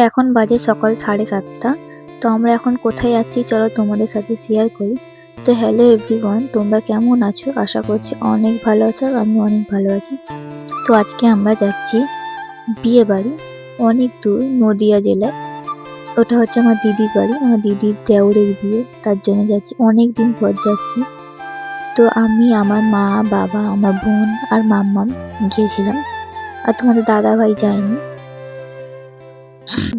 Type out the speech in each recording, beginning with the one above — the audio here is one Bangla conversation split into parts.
এখন বাজে সকাল 7:30। তো আমরা এখন কোথায় যাচ্ছি চলো তোমাদের সাথে শেয়ার করি। তো হ্যালো এভরিওয়ান, তোমরা কেমন আছো? আশা করছি অনেক ভালো আছো আর আমি অনেক ভালো আছি। তো আজকে আমরা যাচ্ছি বিয়ে বাড়ি, অনেক দূর, নদিয়া জেলায়। ওটা হচ্ছে আমার দিদির বাড়ি, আমার দিদির দেওরের বিয়ে, তার জন্য যাচ্ছি, অনেক দিন পর যাচ্ছি। তো আমি, আমার মা, বাবা, আমার বোন আর মাম্মাম গিয়েছিলাম, আর তোমাদের দাদা ভাই যায়নি।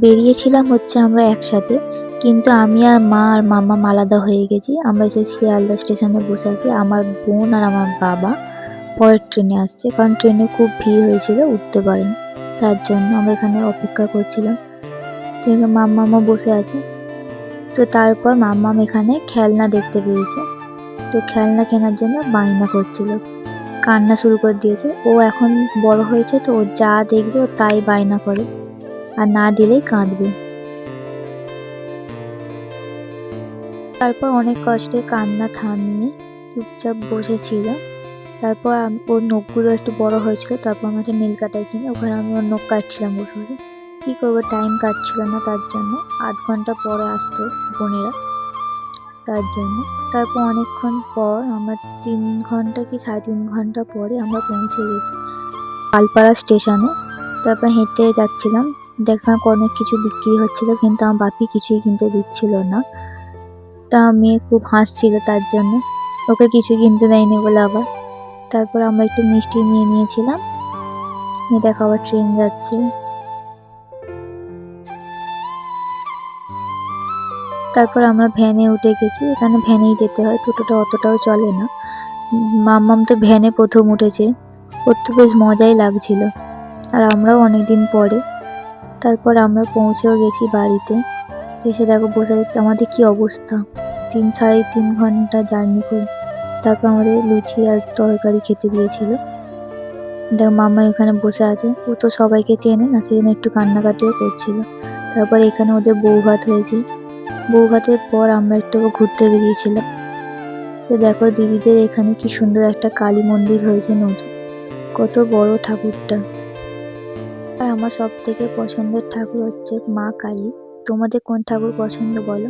বেরিয়েছিলাম হচ্ছে আমরা একসাথে, কিন্তু আমি আর মা আর মাম্মাম আলাদা হয়ে গেছি। আমরা এসে শিয়ালদা স্টেশনে বসে আছি। আমার বোন আর আমার বাবা পরের ট্রেনে আসছে, কারণ ট্রেনে খুব ভিড় হয়েছিল, উঠতে পারেনি, তার জন্য আমরা এখানে অপেক্ষা করছিলাম। তো মাম্মামও বসে আছে। তো তারপর মাম্মাম এখানে খেলনা দেখতে পেয়েছে, তো খেলনা কেনার জন্য বায়না করছিল, কান্না শুরু করে দিয়েছে। ও এখন বড় হয়েছে, তো ও যা দেখবে ও তাই বায়না করে, আর না দিলেই কাঁদবে। তারপর অনেক কষ্টে কান্না থামিয়ে চুপচাপ বসেছিল। তারপর ওর নখগুলো একটু বড় হয়েছিল, তারপর আমি একটা নীল কাটার কিনে ওখানে আমি ওর নখ কাটছিলাম বসে বসে। কী করবো, টাইম কাটছিল না, তার জন্য 8 ঘন্টা পরে আসতো বোনেরা, তার জন্য। তারপর অনেকক্ষণ পর আমরা 3 ঘন্টা কি 3.5 ঘন্টা পরে আমরা পৌঁছে গেছি পালপাড়া স্টেশনে। তারপর হেঁটে যাচ্ছিলাম, দেখলাম অনেক কিছু বিক্রি হচ্ছিল, কিন্তু আমার বাপি কিছুই কিনতে দিচ্ছিল না। তা মেয়ে খুব হাসছিল, তার জন্য ওকে কিছু কিনতে দেয়নি বলে আবার। তারপর আমরা একটু মিষ্টি নিয়ে নিয়েছিলাম। দেখো আবার ট্রেন যাচ্ছে। তারপর আমরা ভ্যানে উঠে গেছি, এখানে ভ্যানেই যেতে হয়, টোটোটা অতটাও চলে না। মাম্মাম তো ভ্যানে প্রথম উঠেছে, ওর তো বেশ মজাই লাগছিল, আর আমরাও অনেকদিন পরে। তারপর আমরা পৌঁছেও গেছি বাড়িতে। এসে দেখো বসে আমাদের কি অবস্থা, 3-3.5 ঘন্টা জার্নি করে। তারপর আমাদের লুচি আর তরকারি খেতে দিয়েছিল। দেখো মাম্মা এখানে বসে আছে, ও তো সবাইকে চেনে না, সেজন্য একটু কান্নাকাটিও করছিল। তারপর এখানে ওদের বউ ভাত হয়েছে। বউ ভাতের পর আমরা একটু ঘুরতে বেরিয়েছিলাম। তো দেখো দিদিদের এখানে কি সুন্দর একটা কালী মন্দির হয়েছে নতুন, কত বড় ঠাকুরটা। আর আমার সব থেকে পছন্দের ঠাকুর হচ্ছে মা কালী। তোমাদের কোন ঠাকুর পছন্দ বলো?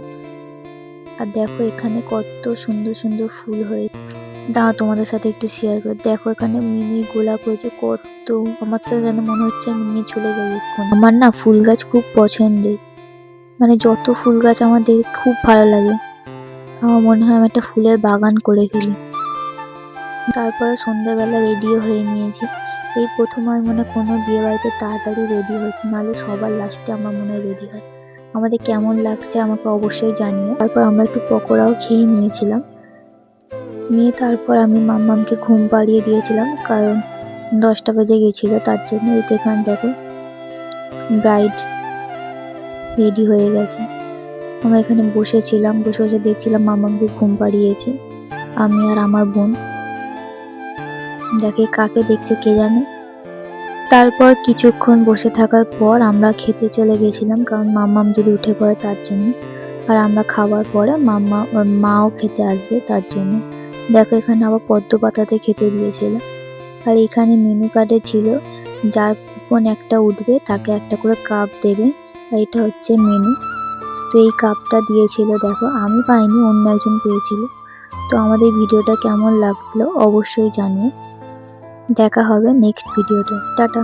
আর দেখো এখানে কত সুন্দর সুন্দর ফুল হয়েছে, দাও তোমাদের সাথে একটু শেয়ার করে। দেখো এখানে মিনি গোলাপ হয়েছে কত, আমার তো যেন মনে হচ্ছে আমি নিয়ে চলে যাবো এক্ষুনি। আমার না ফুল গাছ খুব পছন্দের, মানে যত ফুল গাছ আমাদের খুব ভালো লাগে। আমার মনে হয় আমি একটা ফুলের বাগান করে ফেলি। তারপরে সন্ধ্যাবেলা রেডিও হয়ে নিয়েছি। এই প্রথম আমি মনে হয় কোনো বিয়ে বাড়িতে তাড়াতাড়ি রেডি হয়েছি, নাহলে সবার লাস্টে আমার মনে হয় রেডি হয়। আমাদের কেমন লাগছে আমাকে অবশ্যই জানিও। তারপর আমরা একটু পকোড়াও খেয়ে নিয়েছিলাম। নিয়ে তারপর আমি মাম্মামকে ঘুম পাড়িয়ে দিয়েছিলাম, কারণ 10টা বেজে গেছিল, তার জন্য। এই এখানে দেখো ব্রাইড রেডি হয়ে গেছে। আমরা এখানে বসেছিলাম, বসে বসে দেখছিলাম মাম্মামকে ঘুম পাড়িয়েছে, আমি আর আমার বোন। দেখে কাকে দেখছে কে জানে। তারপর কিছুক্ষণ বসে থাকার পর আমরা খেতে চলে গেছিলাম, কারণ মাম্মাম যদি উঠে পড়ে তার জন্য। আর আমরা খাওয়ার পরে মাও খেতে আসবে, তার জন্য। দেখো এখানে আবার পদ্ম পাতাতে খেতে দিয়েছিল। আর এখানে মেনু কার্ডে ছিল যার কুপন একটা উঠবে তাকে একটা করে কাপ দেবে, আর এটা হচ্ছে মেনু। তো এই কাপটা দিয়েছিল, দেখো আমি পাইনি, অন্য একজন পেয়েছিল। তো আমাদের ভিডিওটা কেমন লাগলো অবশ্যই জানিও। দেখা হবে নেক্সট ভিডিওতে, টাটা।